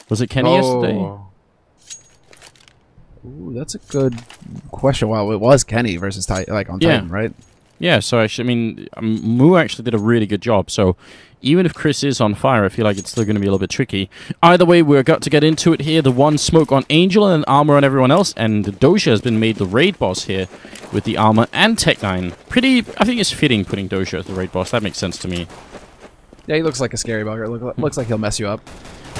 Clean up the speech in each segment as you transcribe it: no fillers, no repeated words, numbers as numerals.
Was it Kenny yesterday? Ooh, that's a good question. Well, it was Kenny versus on Titan, right? Yeah, so actually, I mean, Moo actually did a really good job. So even if Chris is on fire, I feel like it's still going to be a little bit tricky. Either way, we're got to get into it here. The one smoke on Angel and armor on everyone else. And Doja has been made the raid boss here with the armor and Tech 9. Pretty, I think it's fitting putting Doja as the raid boss. That makes sense to me. Yeah, he looks like a scary bugger. Looks like he'll mess you up.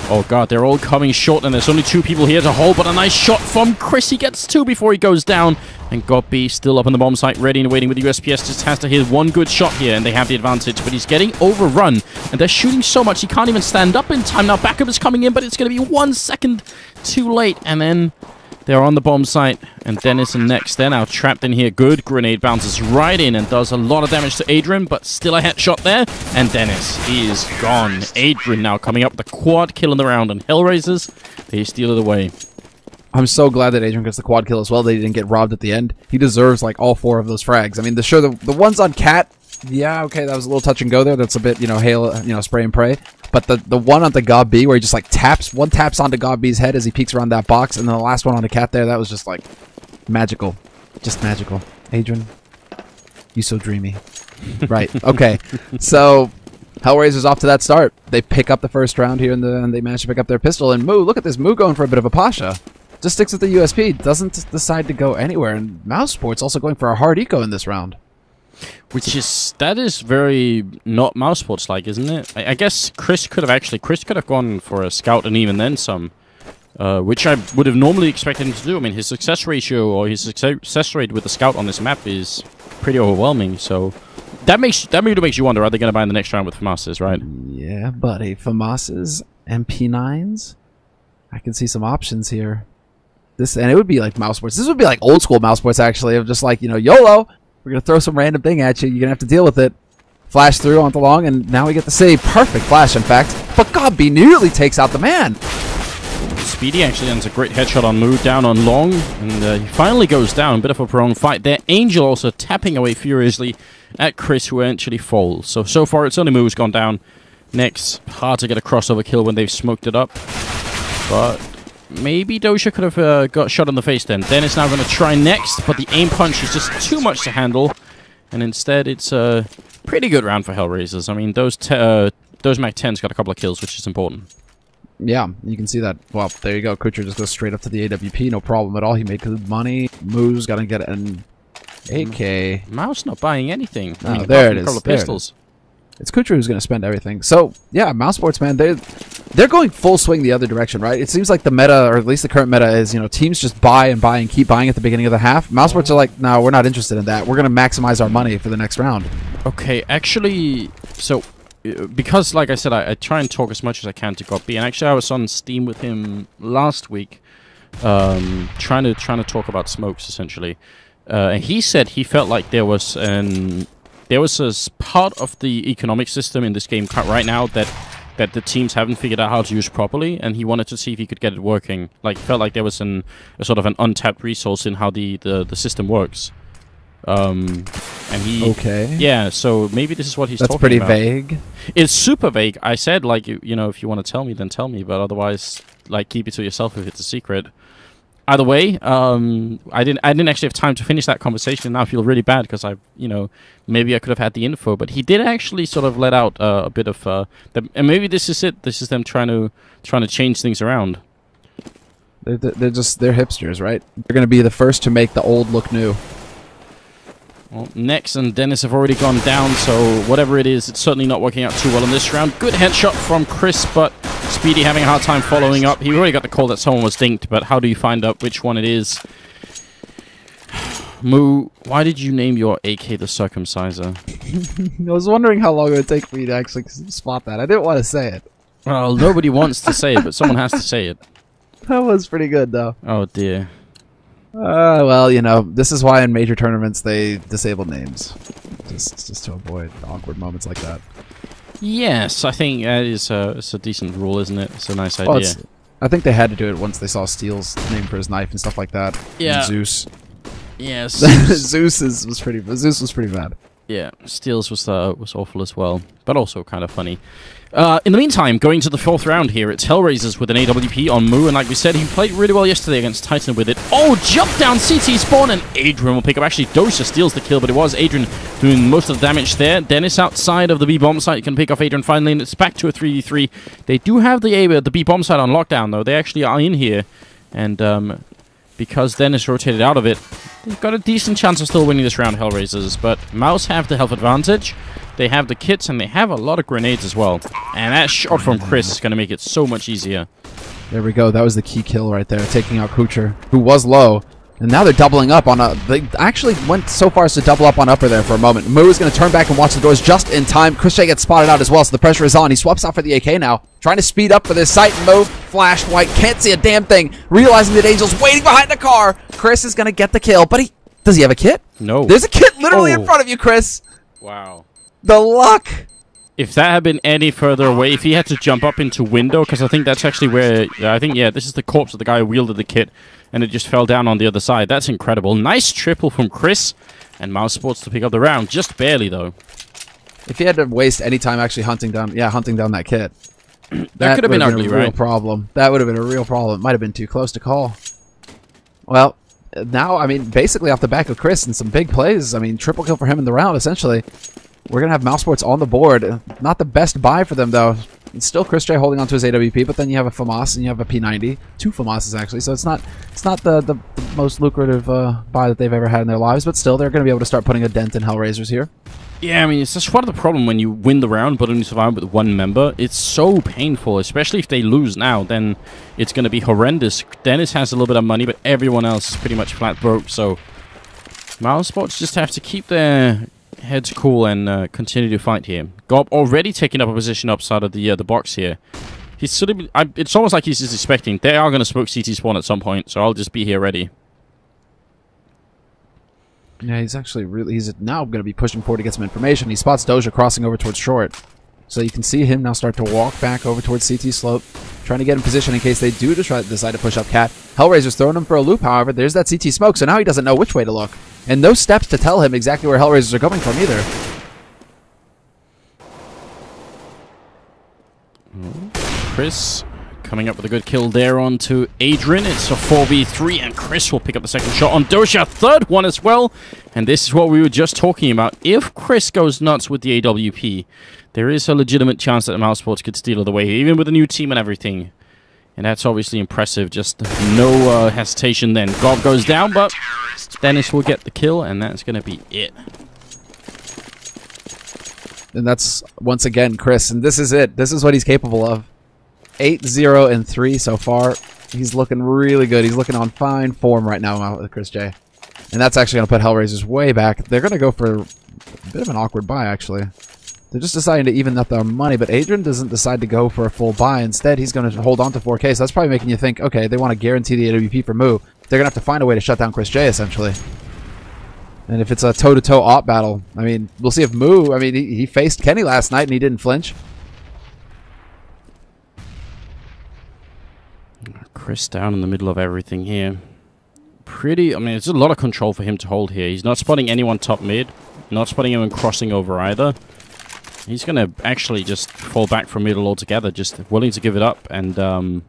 Oh god, they're all coming short, and there's only 2 people here to hold, but a nice shot from Chris. He gets 2 before he goes down, and Godby still up on the bomb site, ready and waiting with the USPS. Just has to hit one good shot here, and they have the advantage, but he's getting overrun, and they're shooting so much he can't even stand up in time. Now backup is coming in, but it's going to be 1 second too late, and then they're on the bomb site, and Dennis and Next, they're now trapped in here. Good grenade bounces right in and does a lot of damage to Adrian, but still a headshot there, and Dennis is gone. Adrian now coming up with the quad kill in the round, and HellRaisers, they steal it away. I'm so glad that Adrian gets the quad kill as well. They didn't get robbed at the end. He deserves like all 4 of those frags. I mean, the ones on Cat, yeah, okay, that was a little touch and go there. That's a bit, hail, spray and pray. But the one on the Gob B where he just like taps onto Gob B's head as he peeks around that box, and then the last one on the Cat there, that was just like magical. Just magical. Adrian, you so dreamy. Right. Okay. So HellRaisers off to that start. They pick up the first round here, and they manage to pick up their pistol. And Moo, look at this. Moo going for a bit of a Pasha. Just sticks with the USP. Doesn't decide to go anywhere. And mousesports also going for a hard eco in this round. That is very not mousesports like, isn't it? I guess Chris could have gone for a scout and even then some, which I would have normally expected him to do. I mean, his success ratio or his success rate with the scout on this map is pretty overwhelming. So that really makes you wonder: are they going to buy in the next round with FAMAS's, right? Yeah, buddy, FAMAS's MP9s. I can see some options here. And it would be like mousesports. This would be like old school mousesports actually, of just like YOLO. We're going to throw some random thing at you. You're going to have to deal with it. Flash through onto long, and now we get the save. Perfect flash, in fact. But Godby nearly takes out the man. Speedy actually ends a great headshot on Moo down on long, and he finally goes down. Bit of a prolonged fight there. Angel also tapping away furiously at Chris, who eventually falls. So far, it's only Moo who's gone down. Next, hard to get a crossover kill when they've smoked it up. But maybe Doja could have got shot in the face then. Dennis now going to try next, but the aim punch is just too much to handle. And instead, it's a pretty good round for HellRaisers. I mean, those Mac 10s got a couple of kills, which is important. Yeah, you can see that. Well, there you go. Kucher just goes straight up to the AWP. No problem at all. He made good money. Moo's got to get an AK. Mouse not buying anything. I mean, there it is. A couple of pistols. It's Kucher who's going to spend everything. So, yeah, mousesports, man, they're going full swing the other direction, right? It seems like the meta, or at least the current meta, is, teams just buy and keep buying at the beginning of the half. Mousesports are like, no, we're not interested in that. We're going to maximize our money for the next round. Okay, actually, so, because, like I said, I try and talk as much as I can to Godby, and actually I was on Steam with him last week, trying to talk about smokes, essentially. And he said he felt like there was a part of the economic system in this game right now that the teams haven't figured out how to use properly, and he wanted to see if he could get it working. Like, felt like there was a sort of an untapped resource in how the system works. And he... Okay. Yeah, so maybe this is what he's talking about. That's pretty vague. It's super vague. I said, like, if you want to tell me, then tell me, but otherwise, like, keep it to yourself if it's a secret. Either way, I didn't actually have time to finish that conversation, and now I feel really bad because maybe I could have had the info, but he did actually sort of let out a bit of and maybe this is it. This is them trying to change things around. They're hipsters, right? They're going to be the first to make the old look new. Well, Nex and Dennis have already gone down, so whatever it is, it's certainly not working out too well in this round. Good headshot from Chris, but Speedy having a hard time following up. He already got the call that someone was dinked, but how do you find out which one it is? Moo, why did you name your AK the Circumciser? I was wondering how long it would take for you to actually spot that. I didn't want to say it. Well, nobody wants to say it, but someone has to say it. That was pretty good, though. Oh, dear. Well, this is why in major tournaments they disable names. Just to avoid awkward moments like that. Yes, I think that is it's a decent rule, isn't it? It's a nice idea. I think they had to do it once they saw Steel's name for his knife and stuff like that. Yeah. And Zeus. Yes. Zeus was pretty bad. Yeah, steals was awful as well, but also kind of funny. In the meantime, going to the 4th round here, it's HellRaisers with an AWP on Moo, and like we said, he played really well yesterday against Titan with it. Oh, jump down CT spawn, and Adrian will pick up. Actually, Dosha steals the kill, but it was Adrian doing most of the damage there. Dennis outside of the B bomb site can pick off Adrian finally, and it's back to a 3v3. They do have the B bomb site on lockdown, though. They actually are in here, and because Dennis rotated out of it, they've got a decent chance of still winning this round, HellRaisers. But Mouse have the health advantage. They have the kits, and they have a lot of grenades as well. And that shot from Chris is going to make it so much easier. There we go. That was the key kill right there, taking out Kucher, who was low. And now they're doubling up on a... They actually went so far as to double up on upper there for a moment. Moo is going to turn back and watch the doors just in time. Chris J gets spotted out as well, so the pressure is on. He swaps out for the AK now, trying to speed up for this site. Moo flashed white, can't see a damn thing. Realizing that Angel's waiting behind the car. Chris is going to get the kill, but does he have a kit? No. There's a kit literally in front of you, Chris. Wow. The luck. If that had been any further away, if he had to jump up into window, because I think that's actually where... yeah, this is the corpse of the guy who wielded the kit, and it just fell down on the other side. That's incredible. Nice triple from Chris, and mousesports to pick up the round. Just barely, though. If he had to waste any time actually hunting down that kit, that could have been ugly, a real right? problem. That would have been a real problem. Might have been too close to call. Well, now, I mean, basically off the back of Chris and some big plays, I mean, triple kill for him in the round, essentially. We're going to have mousesports on the board. Not the best buy for them, though. It's still Chris J holding on to his AWP, but then you have a FAMAS and you have a P90. 2 FAMASes, actually, so it's not the most lucrative buy that they've ever had in their lives, but still, they're going to be able to start putting a dent in HellRaisers here. Yeah, I mean, it's just part of the problem when you win the round but only survive with one member. It's so painful, especially if they lose now, then it's going to be horrendous. Dennis has a little bit of money, but everyone else is pretty much flat broke, so mousesports just have to keep their heads cool and continue to fight here. Gob already taking up a position upside of the box here. He's sort of... it's almost like he's just expecting. They are going to smoke CT spawn at some point, so I'll just be here ready. Yeah, he's actually really... He's now going to be pushing forward to get some information. He spots Doja crossing over towards short. So you can see him now start to walk back over towards CT slope, trying to get in position in case they do decide to push up cat. HellRaiser's throwing him for a loop, however. There's that CT smoke, so now he doesn't know which way to look. And no steps to tell him exactly where HellRaisers are coming from either. Chris coming up with a good kill there onto Adrian. It's a 4v3, and Chris will pick up the second shot on Dosha. Third one as well. And this is what we were just talking about. If Chris goes nuts with the AWP, there is a legitimate chance that mousesports could steal it away, even with a new team and everything. And that's obviously impressive. Just no hesitation then. Gob goes down, but Dennis will get the kill, and that's going to be it. And that's, once again, Chris. And this is it. This is what he's capable of. 8-0-3 so far. He's looking really good. He's looking on fine form right now with Chris J. And that's actually going to put HellRaisers way back. They're going to go for a bit of an awkward buy, actually. They're just deciding to even up their money, but Adrian doesn't decide to go for a full buy. Instead, he's going to hold on to 4K, so that's probably making you think, okay, they want to guarantee the AWP for Moo. They're going to have to find a way to shut down Chris J, essentially. And if it's a toe-to-toe op battle, I mean, we'll see if Moo, I mean, he faced Kenny last night and he didn't flinch. Chris down in the middle of everything here. I mean, it's a lot of control for him to hold here. He's not spotting anyone top mid, not spotting anyone crossing over either. He's going to actually just fall back from middle altogether, just willing to give it up and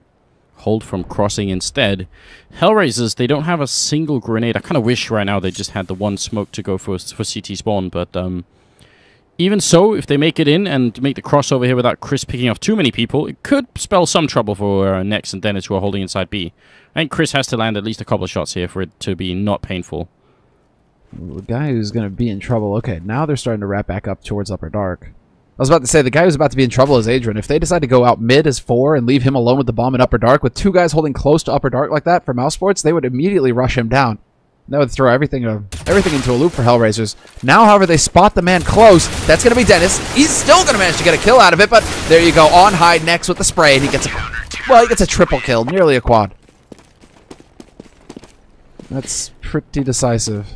hold from crossing instead. HellRaisers, they don't have a single grenade. I kind of wish right now they just had the one smoke to go for CT spawn, but even so, if they make it in and make the crossover here without Chris picking off too many people, it could spell some trouble for Nex and Dennis, who are holding inside B. I think Chris has to land at least a couple of shots here for it to be not painful. The guy who's going to be in trouble. Okay, now they're starting to wrap back up towards Upper Dark. I was about to say, the guy who's about to be in trouble is Adrian. If they decide to go out mid as 4 and leave him alone with the bomb in Upper Dark, with 2 guys holding close to Upper Dark like that for mousesports, they would immediately rush him down. That would throw everything into a loop for HellRaisers. Now, however, they spot the man close. That's going to be Dennis. He's still going to manage to get a kill out of it, but there you go. On high next with the spray, and he gets a triple kill, nearly a quad. That's pretty decisive.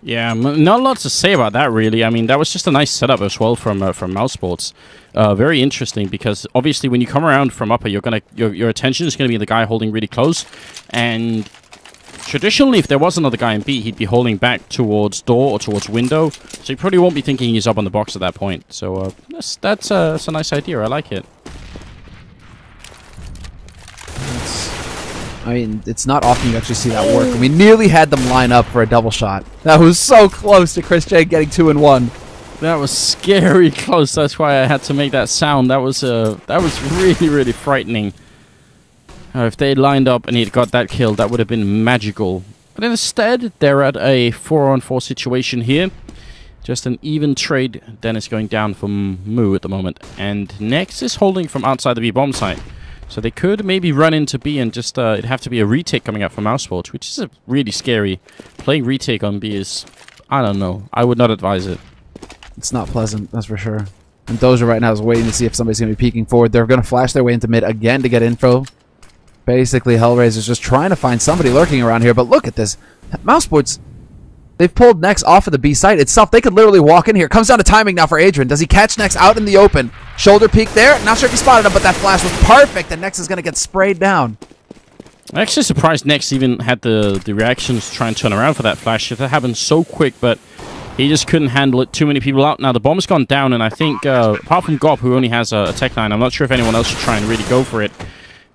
Yeah, not a lot to say about that, really. I mean, that was just a nice setup as well from mousesports. Very interesting, because obviously when you come around from upper, your attention is going to be the guy holding really close, and traditionally, if there was another guy in B, he'd be holding back towards door or towards window. So he probably won't be thinking he's up on the box at that point. So that's a nice idea. I like it. I mean, it's not often you actually see that work. We nearly had them line up for a double shot. That was so close to Chris J getting 2 and 1. That was scary close. That's why I had to make that sound. That was really, really frightening. If they lined up and he'd got that kill, that would have been magical. But instead, they're at a 4-on-4 situation here. Just an even trade. Dennis going down for Moo at the moment. And Nex is holding from outside the B bomb site. So they could maybe run into B and just, it'd have to be a retake coming out from mousesports, which is really scary. Playing retake on B is, I don't know. I would not advise it. It's not pleasant, that's for sure. And Doja right now is waiting to see if somebody's going to be peeking forward. They're going to flash their way into mid again to get info. Basically, HellRaisers just trying to find somebody lurking around here. But look at this. mousesports, they've pulled Nex off of the B site itself. They could literally walk in here. Comes down to timing now for Adrian. Does he catch Nex out in the open? Shoulder peek there. Not sure if he spotted him, but that flash was perfect. And Nex is going to get sprayed down. I'm actually surprised Nex even had the reactions to try and turn around for that flash. If that happened so quick, but he just couldn't handle it. Too many people out. Now, the bomb's gone down, and I think, apart from Gob, who only has a Tech 9, I'm not sure if anyone else should try and really go for it.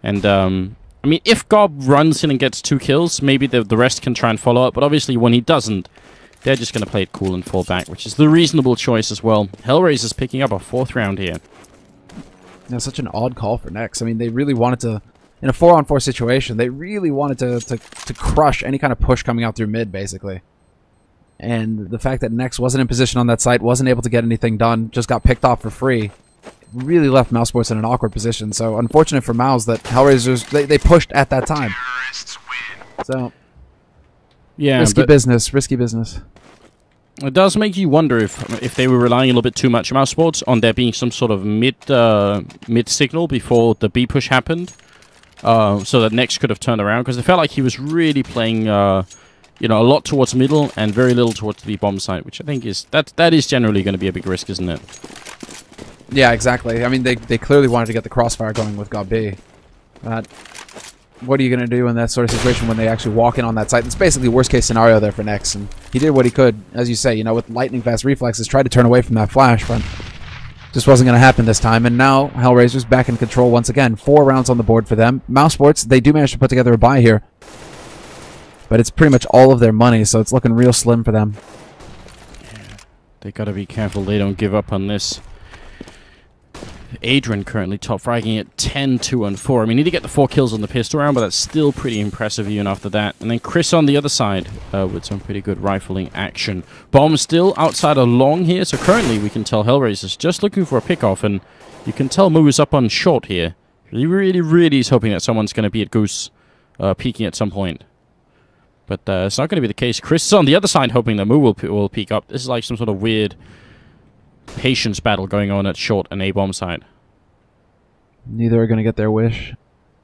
And, I mean, if Gob runs in and gets 2 kills, maybe the rest can try and follow up. But obviously, when he doesn't, they're just going to play it cool and fall back, which is the reasonable choice as well. HellRaisers picking up a 4th round here. Yeah, such an odd call for Nex. I mean, they really wanted to, in a 4-on-4 situation, they really wanted to crush any kind of push coming out through mid, basically. And the fact that Nex wasn't in position on that site, wasn't able to get anything done, just got picked off for free, really left mousesports in an awkward position. So unfortunate for Mouse that HellRaisers, they pushed at that time. So, yeah, risky business. It does make you wonder if they were relying a little bit too much mousesports on there being some sort of mid signal before the B push happened, so that Nex could have turned around, because it felt like he was really playing you know, a lot towards middle and very little towards the bomb site, which I think is that is generally going to be a big risk, isn't it? Yeah, exactly. I mean, they clearly wanted to get the crossfire going with God B. What are you going to do in that sort of situation when they actually walk in on that site? It's basically worst case scenario there for Nex, and he did what he could, as you say, you know, with lightning fast reflexes, tried to turn away from that flash, but just wasn't going to happen this time. And now HellRaisers back in control once again. 4 rounds on the board for them. mousesports, they do manage to put together a buy here, but it's pretty much all of their money, so it's looking real slim for them. Yeah, they got to be careful they don't give up on this. Adrian currently top fragging at 10, 2, and 4. I mean, he did get the 4 kills on the pistol round, but that's still pretty impressive even after that. And then Chris on the other side with some pretty good rifling action. Bomb still outside of long here, so currently we can tell HellRaisers just looking for a pickoff, and you can tell Moo is up on short here. He really is hoping that someone's going to be at Goose peeking at some point. But it's not going to be the case. Chris is on the other side hoping that Moo will peek up. This is like some sort of weird patience battle going on at short and A bomb side. Neither are going to get their wish.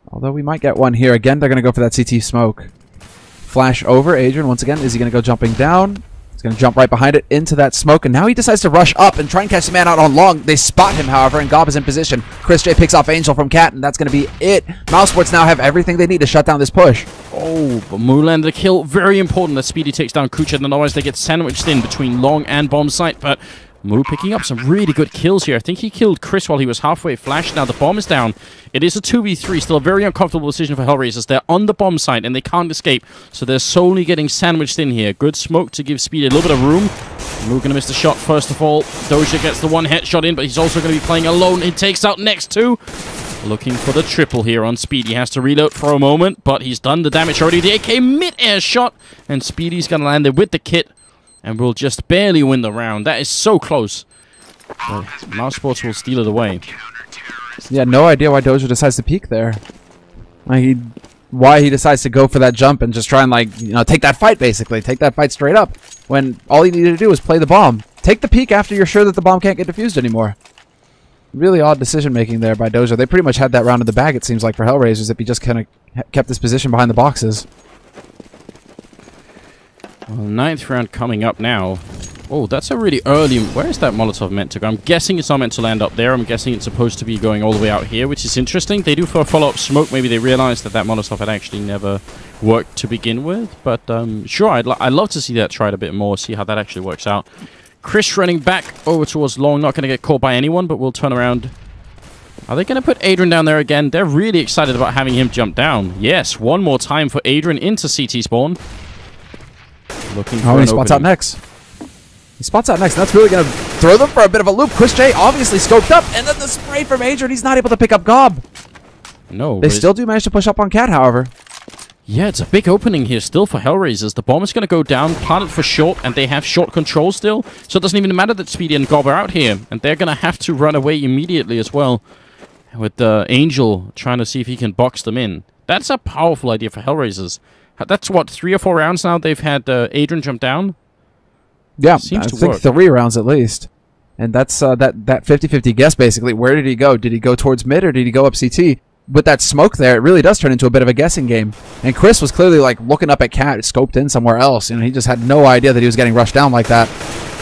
Although we might get one here. Again, they're going to go for that CT smoke. Flash over. Adrian, once again, is he going to go jumping down? He's going to jump right behind it into that smoke, and now he decides to rush up and try and catch the man out on long. They spot him, however, and Gob is in position. Chris J picks off Angel from Cat, and that's going to be it. mousesports now have everything they need to shut down this push. Oh, but Moo landed a kill. Very important that Speedy takes down Kucha, and otherwise they get sandwiched in between long and bomb site, but Moo picking up some really good kills here. I think he killed Chris while he was halfway flashed. Now the bomb is down. It is a 2v3. Still a very uncomfortable decision for HellRaisers. They're on the bomb site and they can't escape. So they're solely getting sandwiched in here. Good smoke to give Speedy a little bit of room. Moo going to miss the shot first of all. Doja gets the 1 headshot in, but he's also going to be playing alone. He takes out Nex too. Looking for the triple here on Speedy. He has to reload for a moment, but he's done the damage already. The AK mid-air shot, and Speedy's going to land it with the kit. And will just barely win the round. That is so close. But mousesports will steal it away. Yeah, no idea why Doja decides to peek there. Like why he decides to go for that jump and just try and, like, you know, take that fight, basically. Take that fight straight up. When all he needed to do was play the bomb. Take the peek after you're sure that the bomb can't get defused anymore. Really odd decision-making there by Doja. They pretty much had that round in the bag, it seems like, for HellRaisers, if he just kind of kept his position behind the boxes. Well, 9th round coming up now. Oh, that's a really early... Where is that Molotov meant to go? I'm guessing it's not meant to land up there. I'm guessing it's supposed to be going all the way out here, which is interesting. They do for a follow-up smoke. Maybe they realized that that Molotov had actually never worked to begin with. But sure, I'd love to see that tried a bit more, see how that actually works out. Chris running back over towards long. Not going to get caught by anyone, but we'll turn around. Are they going to put Adrian down there again? They're really excited about having him jump down. Yes, one more time for Adrian into CT spawn. Looking for he spots out next. He spots out next, and that's really going to throw them for a bit of a loop. Chris J obviously scoped up, and then the spray from Adrian. He's not able to pick up Gob. No. They still do manage to push up on Cat, however. Yeah, it's a big opening here still for HellRaisers. The bomb is going to go down, planted for short, and they have short control still. So it doesn't even matter that Speedy and Gob are out here. And they're going to have to run away immediately as well. With Angel trying to see if he can box them in. That's a powerful idea for HellRaisers. That's what, 3 or 4 rounds now they've had Adrian jump down? Yeah, I think 3 rounds at least. And that's that 50-50 guess, basically. Where did he go? Did he go towards mid, or did he go up CT? With that smoke there, it really does turn into a bit of a guessing game. And Chris was clearly like looking up at Cat, scoped in somewhere else. You know, he just had no idea that he was getting rushed down like that.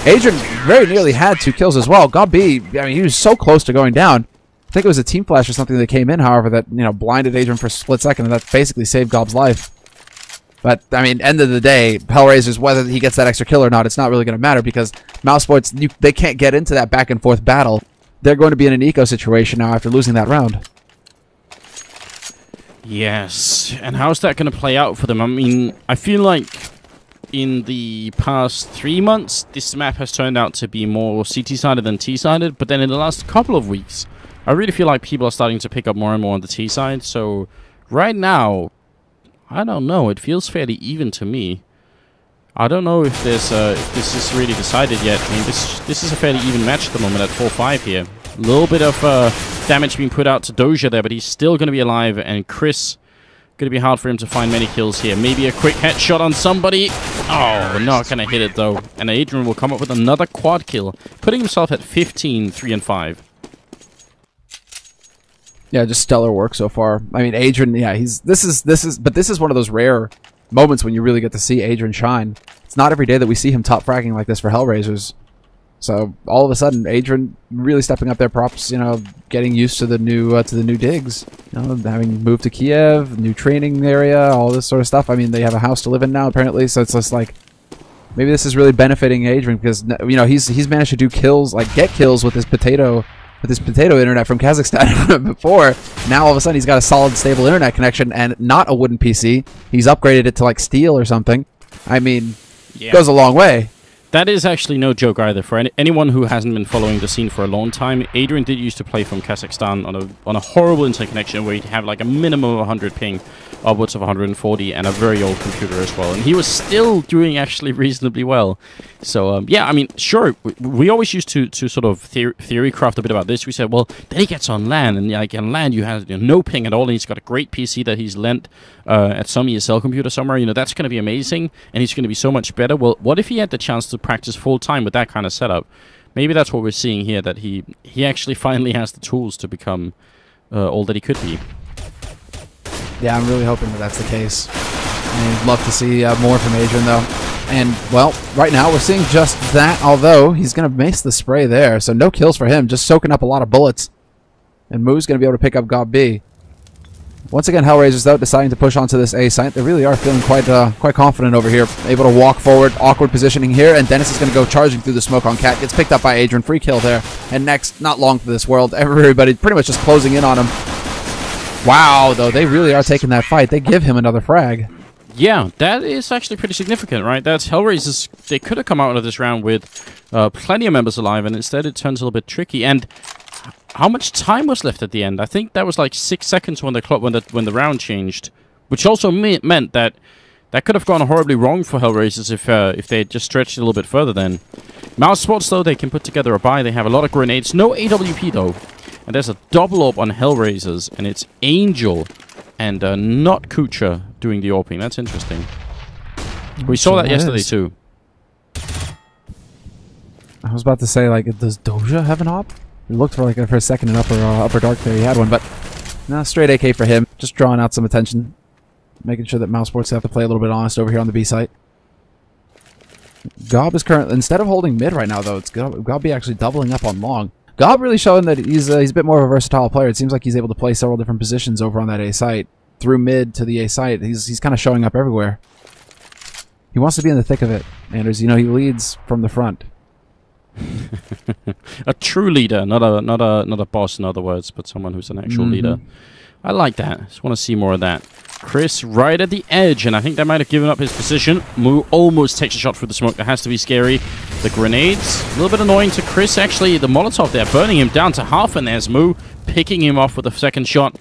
Adrian very nearly had 2 kills as well. Gob B, I mean, he was so close to going down. I think it was a team flash or something that came in, however, that, you know, blinded Adrian for a split second, and that basically saved Gob's life. But, I mean, end of the day, HellRaisers, whether he gets that extra kill or not, it's not really going to matter, because mousesports, they can't get into that back and forth battle. They're going to be in an eco situation now after losing that round. Yes, and how's that going to play out for them? I mean, I feel like in the past 3 months, this map has turned out to be more CT-sided than T-sided, but then in the last couple of weeks, I really feel like people are starting to pick up more and more on the T side. So right now, I don't know. It feels fairly even to me. I don't know if there's if this is really decided yet. I mean, this is a fairly even match at the moment at 4-5 here. A little bit of damage being put out to Doja there, but he's still going to be alive. And Chris, going to be hard for him to find many kills here. Maybe a quick headshot on somebody. Oh, not going to hit it though. And Adrian will come up with another quad kill, putting himself at 15, 3 and 5. Yeah, just stellar work so far. I mean, Adrian, yeah, this is one of those rare moments when you really get to see Adrian shine. It's not every day that we see him top fragging like this for HellRaisers. So all of a sudden, Adrian really stepping up their props, you know, getting used to the new digs, you know, having moved to Kiev, new training area, all this sort of stuff. I mean, they have a house to live in now apparently, so it's just like maybe this is really benefiting Adrian because, you know, he's managed to do kills, like get kills with his potato internet from Kazakhstan before. Now all of a sudden he's got a solid, stable internet connection and not a wooden PC. He's upgraded it to like steel or something. I mean, yeah. Goes a long way. That is actually no joke either. For anyone who hasn't been following the scene for a long time, Adrian did used to play from Kazakhstan on a horrible internet connection where he'd have like a minimum of 100 ping, upwards of 140, and a very old computer as well. And he was still doing actually reasonably well. So, yeah, I mean, sure, we always used to sort of theory craft a bit about this. We said, well, then he gets on LAN, and like on LAN you have no ping at all, and he's got a great PC that he's lent at some ESL computer somewhere. You know, that's going to be amazing, and he's going to be so much better. Well, what if he had the chance to practice full-time with that kind of setup? Maybe that's what we're seeing here, that he actually finally has the tools to become all that he could be. Yeah, I'm really hoping that that's the case. I'd love to see more from Adrian, though. And, well, right now we're seeing just that, although he's going to mace the spray there, so no kills for him, just soaking up a lot of bullets. And Moo's going to be able to pick up Gob B. Once again, HellRaisers, though, deciding to push onto this A site. They really are feeling quite confident over here. Able to walk forward, awkward positioning here, and Dennis is going to go charging through the smoke on Cat. Gets picked up by Adrian, free kill there. And next, not long for this world. Everybody pretty much just closing in on him. Wow, though, they really are taking that fight. They give him another frag. Yeah, that is actually pretty significant, right? That's HellRaisers. They could have come out of this round with plenty of members alive, and instead it turns a little bit tricky. And how much time was left at the end? I think that was like 6 seconds when the round changed, which also meant that could have gone horribly wrong for HellRaisers if they had just stretched it a little bit further. Then mousesports, though, they can put together a buy. They have a lot of grenades, no AWP though, and there's a double up on HellRaisers, and it's Angel and not Kucha doing the AWPing. That's interesting. We saw that yesterday too. I was about to say, like, does Doja have an AWP? It looked for a second in upper dark there he had one, but no, straight AK for him. Just drawing out some attention, making sure that mousesports have to play a little bit honest over here on the B site. Gob is currently, instead of holding mid right now, though, it's Gob be actually doubling up on long. Gob really showing that he's a bit more of a versatile player. It seems like he's able to play several different positions over on that A site. Through mid to the A site, he's kind of showing up everywhere. He wants to be in the thick of it, Anders. You know, he leads from the front. A true leader, not a boss, in other words, but someone who's an actual leader. I like that. Just want to see more of that. Chris right at the edge, and I think that might have given up his position. Moo almost takes a shot through the smoke. That has to be scary. The grenades, a little bit annoying to Chris, actually. The Molotov there, burning him down to half, and there's Moo picking him off with a second shot.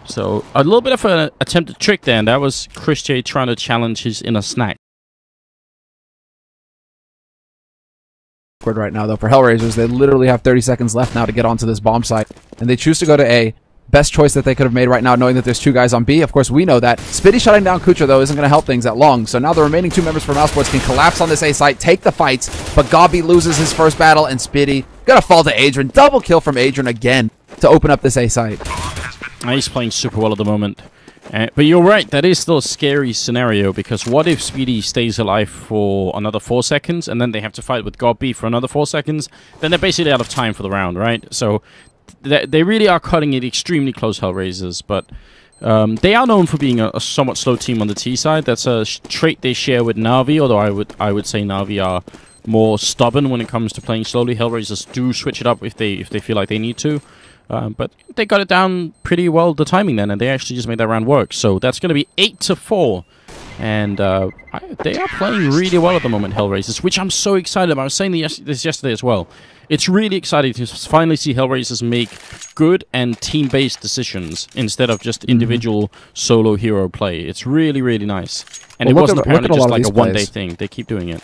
So, a little bit of an attempted trick there, and that was Chris J trying to challenge his inner snack. Right now, though, for HellRaisers, they literally have 30 seconds left now to get onto this bomb site, and they choose to go to A. Best choice that they could have made right now, knowing that there's 2 guys on B. Of course, we know that. Spitty shutting down Kucha, though, isn't going to help things at long. So now the remaining 2 members for mousesports can collapse on this A site, take the fights, but Gobby loses his first battle, and Spitty gonna fall to Adrian. Double kill from Adrian again to open up this A site. He's playing super well at the moment. But you're right, that is still a scary scenario, because what if Speedy stays alive for another 4 seconds, and then they have to fight with Gobby for another 4 seconds? Then they're basically out of time for the round, right? So they really are cutting it extremely close, HellRaisers, but they are known for being a somewhat slow team on the T side. That's a trait they share with Na'Vi, although I would say Na'Vi are more stubborn when it comes to playing slowly. HellRaisers do switch it up if they feel like they need to. But they got it down pretty well, the timing then, and they actually just made that round work. So that's going to be 8-4. And they are playing really well at the moment, HellRaisers, which I'm so excited about. I was saying this yesterday as well. It's really exciting to finally see HellRaisers make good and team-based decisions instead of just individual solo hero play. It's really, really nice. And it wasn't apparently just like a one-day thing. They keep doing it.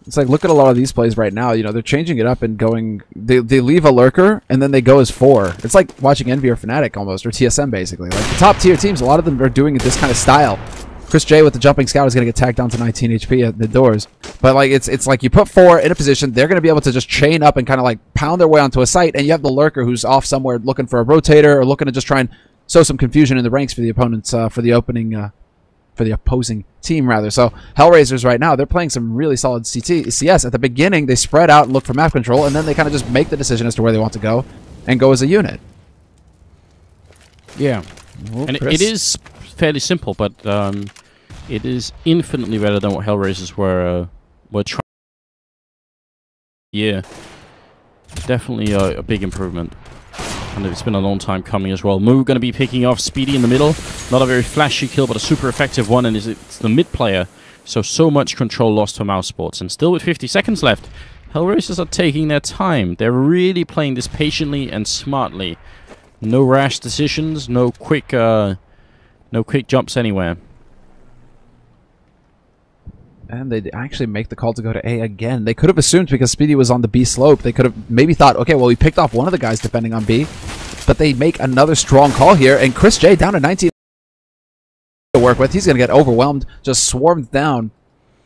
It's like, look at a lot of these plays right now. You know, they're changing it up and going... They leave a lurker, and then they go as 4. It's like watching Envy or Fnatic almost, or TSM basically. Like, the top-tier teams, a lot of them are doing this kind of style. Chris J with the jumping scout is going to get tagged down to 19 HP at the doors. But like it's like you put 4 in a position, they're going to be able to just chain up and kind of like pound their way onto a site, and you have the lurker who's off somewhere looking for a rotator or looking to just try and sow some confusion in the ranks for the opponents, for the opposing team, rather. So HellRaisers right now, they're playing some really solid CS. At the beginning, they spread out and look for map control, and then they kind of just make the decision as to where they want to go and go as a unit. Yeah. Oh, and it is fairly simple, but it is infinitely better than what HellRaisers were trying. Yeah. Definitely a big improvement. And it's been a long time coming as well. Moo going to be picking off Speedy in the middle. Not a very flashy kill, but a super effective one. And it's the mid player. So much control lost for mousesports. And still with 50 seconds left, HellRaisers are taking their time. They're really playing this patiently and smartly. No rash decisions. No quick jumps anywhere. And they actually make the call to go to A again. They could have assumed, because Speedy was on the B slope, they could have maybe thought, okay, well, we picked off one of the guys defending on B. But they make another strong call here, and Chris J down to 19 to work with. He's going to get overwhelmed, just swarmed down.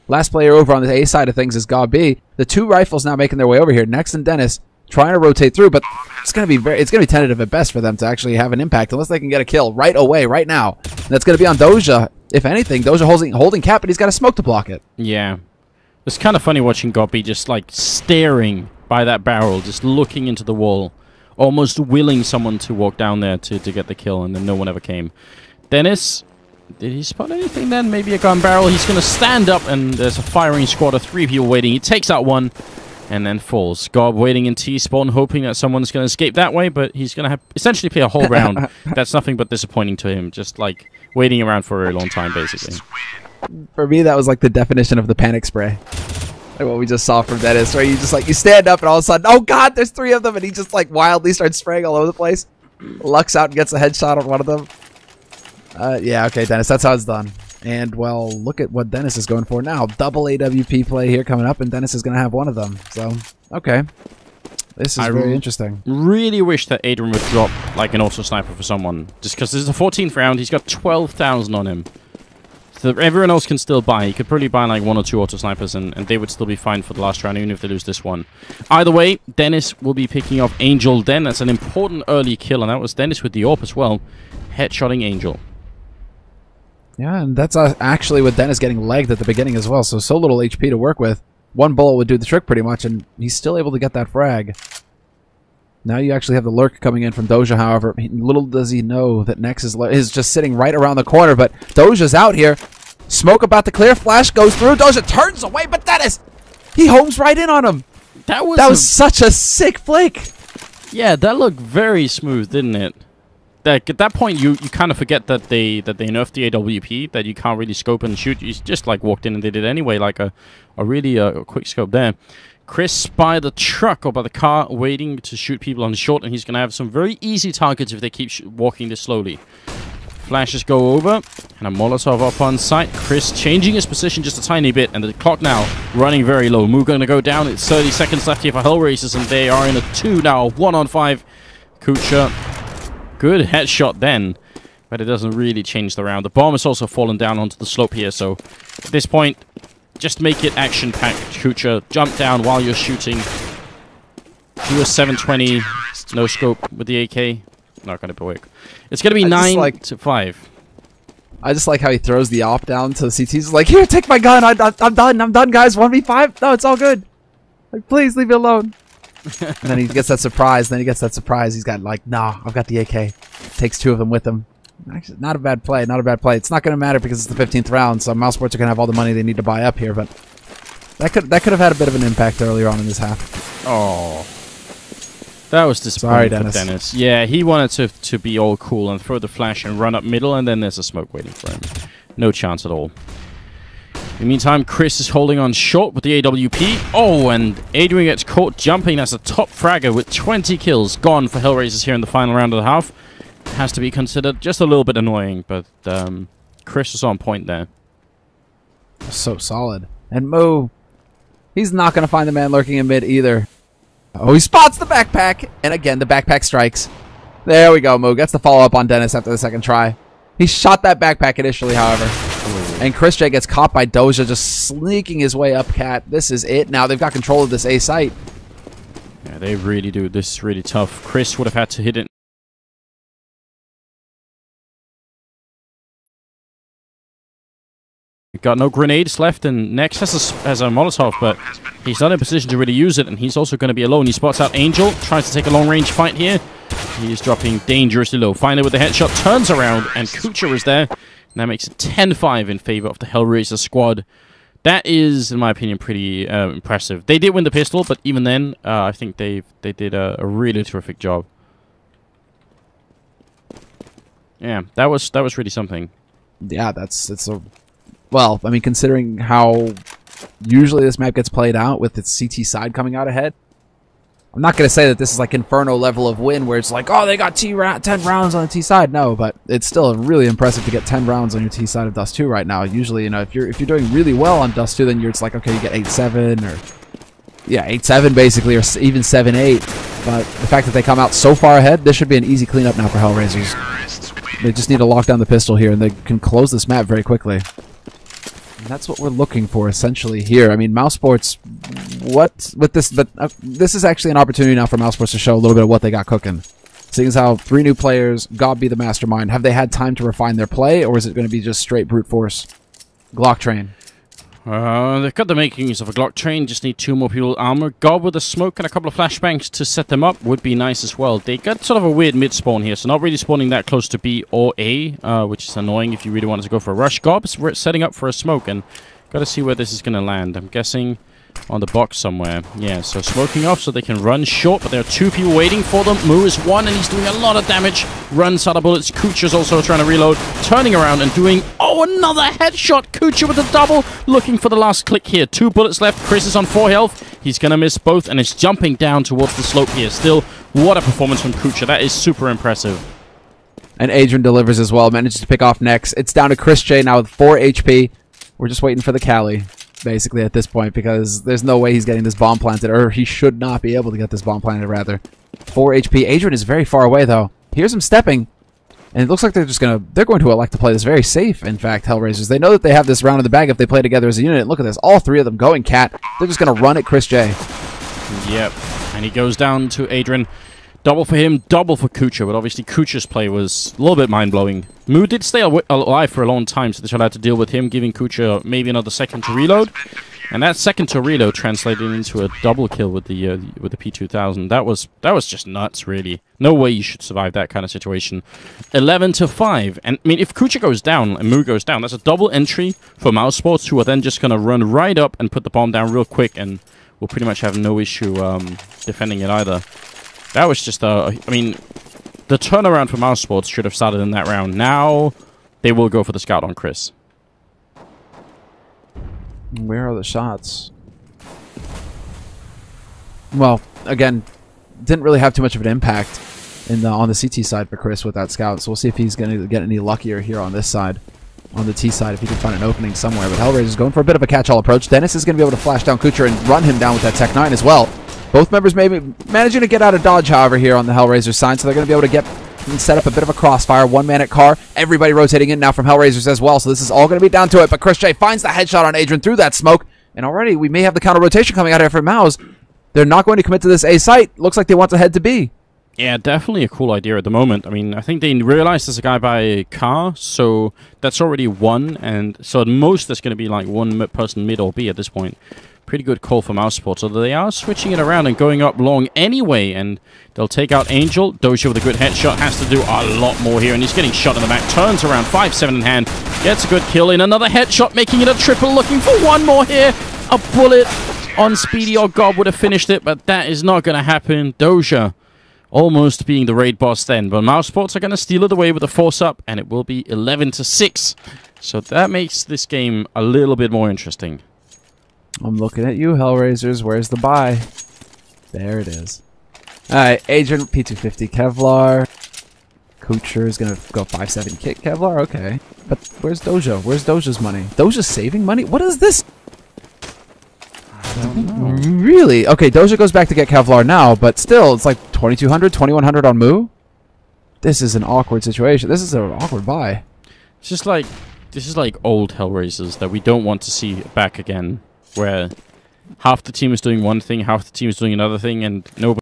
Last player over on the A side of things is God B. The 2 rifles now making their way over here. Next and Dennis trying to rotate through, but it's going to be tentative at best for them to actually have an impact, unless they can get a kill right away, right now. And that's going to be on Doja. If anything, Doja holding cap, but he's got a smoke to block it. Yeah. It's kind of funny watching Goppy just like staring by that barrel, just looking into the wall, almost willing someone to walk down there to get the kill, and then no one ever came. Dennis, did he spot anything then? Maybe a gun barrel. He's going to stand up, and there's a firing squad of 3 people waiting. He takes out one and then falls. Gob waiting in T-spawn, hoping that someone's going to escape that way, but he's going to have essentially play a whole round. That's nothing but disappointing to him, just like waiting around for a very long time, basically. For me, that was like the definition of the panic spray. Like what we just saw from Dennis, where you just like, you stand up and all of a sudden, oh god, there's 3 of them, and he just like wildly starts spraying all over the place. Lucks out and gets a headshot on one of them. Yeah, okay, Dennis, that's how it's done. And, well, look at what Dennis is going for now. Double AWP play here coming up, and Dennis is going to have one of them. So, okay. This is very interesting. Really wish that Adrian would drop, like, an auto sniper for someone. Just because this is the 14th round, he's got 12,000 on him. So everyone else can still buy. He could probably buy, like, 1 or 2 auto snipers, and they would still be fine for the last round, even if they lose this one. Either way, Dennis will be picking off Angel Den. That's an important early kill, and that was Dennis with the AWP as well. Headshotting Angel. Yeah, and that's actually with Dennis getting legged at the beginning as well, so little HP to work with. one bullet would do the trick pretty much, and he's still able to get that frag. Now you actually have the lurk coming in from Doja, however. Little does he know that Nex is just sitting right around the corner, but Doja's out here. Smoke about to clear, flash goes through, Doja turns away, but he homes right in on him. That was such a sick flick. Yeah, that looked very smooth, didn't it? At that point, you kind of forget that they nerfed the AWP, that you can't really scope and shoot. You just like walked in and did it anyway, like a really quick scope there. Chris by the truck or by the car, waiting to shoot people on the short, and he's going to have some very easy targets if they keep walking this slowly. Flashes go over, and a Molotov up on site. Chris changing his position just a tiny bit, and the clock now running very low. Move going to go down. It's 30 seconds left here for HellRaisers, and they are in a 2 now, 1-on-5. Kucha, good headshot then, but it doesn't really change the round. The bomb has also fallen down onto the slope here, so at this point, just make it action-packed. Kucha, jump down while you're shooting. Do a 720, no scope with the AK. Not going to work. It's going to be 9-5. I just like how he throws the op down to the CTs. He's like, here, take my gun. I'm done, guys. 1v5. No, it's all good. Like, please leave me alone. And then he gets that surprise. He's got like, nah, I've got the AK. Takes 2 of them with him. Actually, not a bad play. It's not going to matter because it's the 15th round, so mousesports are going to have all the money they need to buy up here, but that could have had a bit of an impact earlier on in this half. Oh. That was disappointing for Dennis. Yeah, he wanted to be all cool and throw the flash and run up middle, and then there's a smoke waiting for him. No chance at all. In the meantime, Chris is holding on short with the AWP. Oh, and Adrian gets caught jumping as a top fragger with 20 kills. Gone for HellRaisers here in the final round of the half. Has to be considered just a little bit annoying, but Chris was on point there. So solid. And Mo, he's not going to find the man lurking in mid either. Oh, he spots the backpack, and again, the backpack strikes. There we go, Mo gets the follow-up on Dennis after the second try. He shot that backpack initially, however. And Chris J gets caught by Doja, just sneaking his way up Cat. This is it now. They've got control of this A site. Yeah, they really do. This is really tough. Chris would have had to hit it. Got no grenades left, and Nex has a Molotov, but he's not in a position to really use it, and he's also going to be alone. He spots out Angel, tries to take a long-range fight here. He is dropping dangerously low. Finally with the headshot, turns around, and Kucha is there. And that makes it 10-5 in favor of the HellRaiser squad. That is, in my opinion, pretty impressive. They did win the pistol, but even then, I think they did a really terrific job. Yeah, that was really something. Yeah, it's a... Well, I mean, considering how usually this map gets played out with its CT side coming out ahead, I'm not going to say that this is like Inferno level of win where it's like, oh, they got 10 rounds on the T side. No, but it's still really impressive to get 10 rounds on your T side of Dust2 right now. Usually, you know, if you're doing really well on Dust2, then it's like, okay, you get 8-7 or... Yeah, 8-7 basically, or even 7-8. But the fact that they come out so far ahead, this should be an easy cleanup now for HellRaisers. They just need to lock down the pistol here, and they can close this map very quickly. And that's what we're looking for, essentially, here. I mean, mousesports, this is actually an opportunity now for mousesports to show a little bit of what they got cooking. Seeing as how 3 new players, God be the mastermind, have they had time to refine their play, or is it going to be just straight brute force? Glock train. They've got the makings of a Glock train, just need 2 more people with armor. God with a smoke and a couple of flashbangs to set them up would be nice as well. They got sort of a weird mid-spawn here, so not really spawning that close to B or A, which is annoying if you really wanted to go for a rush. Gob's setting up for a smoke, and got to see where this is going to land. I'm guessing on the box somewhere. Yeah, so smoking off so they can run short, but there are 2 people waiting for them. Moo is 1, and he's doing a lot of damage. Runs out of bullets. Kucha's also trying to reload. Turning around and doing... Oh, another headshot! Kucha with a double. Looking for the last click here. 2 bullets left. Chris is on 4 health. He's going to miss both, and is jumping down towards the slope here. Still, what a performance from Kucha. That is super impressive. And Adrian delivers as well. Manages to pick off Nex. It's down to Chris J now with 4 HP. We're just waiting for the Cali, basically, at this point, because there's no way he's getting this bomb planted, or he should not be able to get this bomb planted, rather. 4 HP. Adrian is very far away, though. Here's him stepping, and it looks like they're going to elect to play this very safe, in fact, HellRaisers. They know that they have this round in the bag if they play together as a unit. Look at this. All 3 of them going Cat. They're just going to run at Chris J. Yep. And he goes down to Adrian. Double for him, double for Kucha, but obviously Kucha's play was a little bit mind-blowing. Moo did stay alive for a long time, so they should have to deal with him, giving Kucha maybe another second to reload. And that second torpedo translated into a double kill with the P2000. That was just nuts, really. No way you should survive that kind of situation. 11-5. And I mean, if Kucha goes down and Moo goes down, that's a double entry for mousesports, who are then just gonna run right up and put the bomb down real quick, and will pretty much have no issue defending it either. That was just I mean, the turnaround for mousesports should have started in that round. Now they will go for the scout on Chris. Where are the shots? Well, again, didn't really have too much of an impact on the CT side for Chris with that scout, so we'll see if he's going to get any luckier here on this side, on the T side, if he can find an opening somewhere. But HellRaisers going for a bit of a catch-all approach. Dennis is going to be able to flash down Kucher and run him down with that Tech 9 as well. Both members maybe managing to get out of dodge, however, here on the HellRaisers side, so they're going to be able to get and set up a bit of a crossfire. One man at car. Everybody rotating in now from HellRaisers as well, so this is all going to be down to it. But Chris J finds the headshot on Adrian through that smoke, and already we may have the counter rotation coming out here for Mouse. They're not going to commit to this A site. Looks like they want to head to B. Yeah, definitely a cool idea at the moment. I mean, I think they realize there's a guy by car, so that's already one, and so at most there's going to be like one person mid or B at this point. Pretty good call for mousesports, although they are switching it around and going up long anyway, and they'll take out Angel. Doja with a good headshot has to do a lot more here, and he's getting shot in the back. Turns around, 5-7 in hand, gets a good kill in. Another headshot, making it a triple, looking for one more here. A bullet on Speedy or God would have finished it, but that is not going to happen. Doja almost being the raid boss then, but mousesports are going to steal it away with a force up, and it will be 11-6. So that makes this game a little bit more interesting. I'm looking at you, HellRaisers. Where's the buy? There it is. Alright, Adrian, P250 Kevlar. Kucher is going to go 5-7 kick Kevlar. Okay. But where's Doja? Where's Doja's money? Doja's saving money? What is this? I don't know. Really? Okay, Doja goes back to get Kevlar now, but still, it's like 2,200, 2,100 on Moo? This is an awkward situation. This is an awkward buy. It's just like, this is like old HellRaisers that we don't want to see back again, where half the team is doing one thing, half the team is doing another thing, and nobody...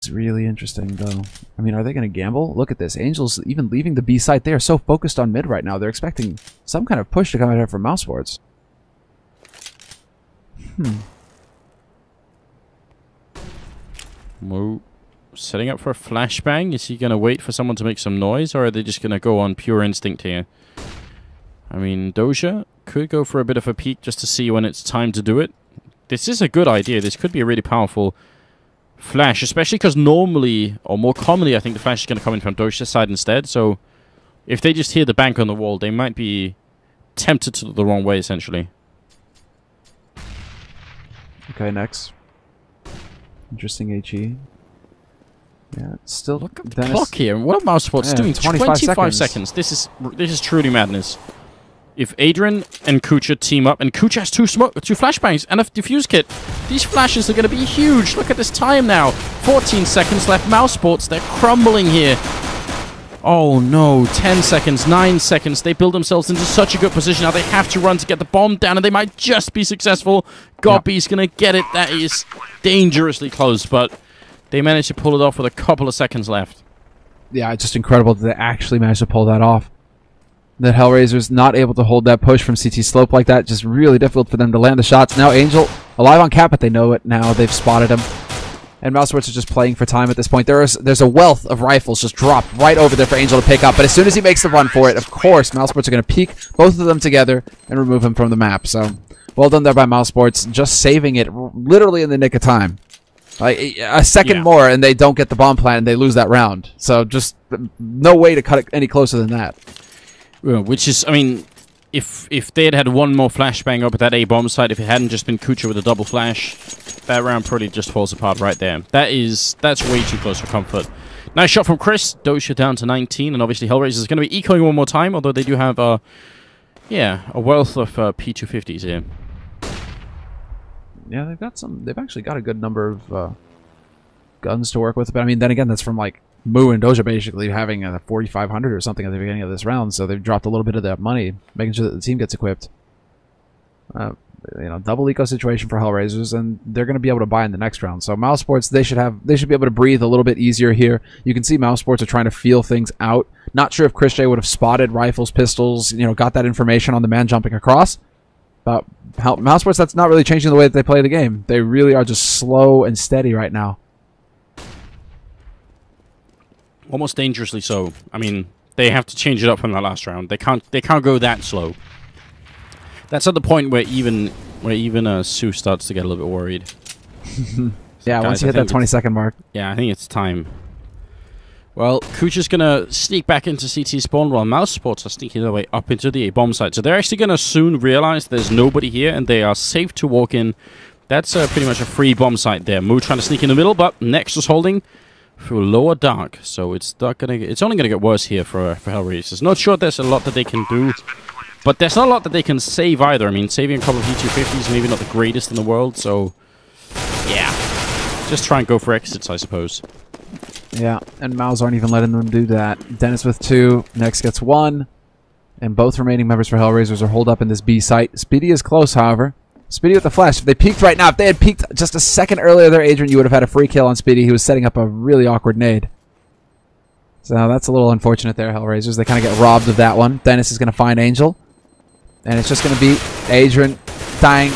It's really interesting, though. I mean, are they going to gamble? Look at this. Angels, even leaving the B site, they are so focused on mid right now. They're expecting some kind of push to come out here from mousesports. Moo setting up for a flashbang. Is he going to wait for someone to make some noise, or are they just going to go on pure instinct here? I mean, Doja could go for a bit of a peek just to see when it's time to do it. This is a good idea. This could be a really powerful flash, especially because normally, or more commonly, I think the flash is going to come in from Doja's side instead. So if they just hear the bank on the wall, they might be tempted to look the wrong way, essentially. Okay, next. Interesting HE. Yeah, it's still... Look at the clock here. What are mousesports doing? 25 seconds. This is truly madness. If Adrian and Kucha team up, and Kucha has two flashbangs and a defuse kit, these flashes are going to be huge. Look at this time now. 14 seconds left. Mousesports, they're crumbling here. Oh no, 10 seconds, 9 seconds. They build themselves into such a good position now. They have to run to get the bomb down, and they might just be successful. Gobby's going to get it. That is dangerously close, but they managed to pull it off with a couple of seconds left. Yeah, it's just incredible that they actually managed to pull that off. That HellRaisers not able to hold that push from CT slope like that. Just really difficult for them to land the shots. Now Angel alive on cap, but they know it now. They've spotted him. And mousesports are just playing for time at this point. There's a wealth of rifles just dropped right over there for Angel to pick up. But as soon as he makes the run for it, of course, mousesports are going to peek both of them together and remove him from the map. So, well done there by mousesports, just saving it literally in the nick of time. Like a second more, and they don't get the bomb plant, and they lose that round. So, just no way to cut it any closer than that. Which is, I mean, if they had one more flashbang up at that A bomb site, if it hadn't just been Kucha with a double flash, that round probably just falls apart right there. That's way too close for comfort. Nice shot from Chris. Doja down to 19, and obviously HellRaisers is going to be ecoing one more time, although they do have a wealth of P250s here. Yeah, they've actually got a good number of guns to work with, but I mean, then again, that's from like Moo and Doja basically having a 4,500 or something at the beginning of this round, so they've dropped a little bit of that money, making sure that the team gets equipped. double eco situation for HellRaisers, and they're going to be able to buy in the next round. So mousesports, they should be able to breathe a little bit easier here. You can see mousesports are trying to feel things out. Not sure if Chris J would have spotted rifles, pistols, got that information on the man jumping across. But mousesports, that's not really changing the way that they play the game. They really are just slow and steady right now. Almost dangerously so. I mean, they have to change it up from that last round. They can't go that slow. That's at the point where even Sue starts to get a little bit worried. Yeah, Guys, once you hit that 20-second mark. Yeah, I think it's time. Well, Kucha's going to sneak back into CT spawn while mousesports are sneaking their way up into the A bomb site. So they're actually going to soon realize there's nobody here and they are safe to walk in. That's pretty much a free bomb site there. Moo trying to sneak in the middle, but Nexus holding through lower dark. So it's only going to get worse here for HellRaisers. Not sure there's a lot that they can do, but there's not a lot that they can save either. I mean, saving a couple of E250s is maybe not the greatest in the world, so yeah. Just try and go for exits, I suppose. Yeah, and Mouse aren't even letting them do that. Dennis with 2, Nex gets 1, and both remaining members for HellRaisers are holed up in this B site. Speedy is close, however. Speedy with the flash. If they peeked right now, if they had peeked just a second earlier there, Adrian, you would have had a free kill on Speedy. He was setting up a really awkward nade. So that's a little unfortunate there, HellRaisers. They kind of get robbed of that one. Dennis is going to find Angel. And it's just going to be Adrian dying.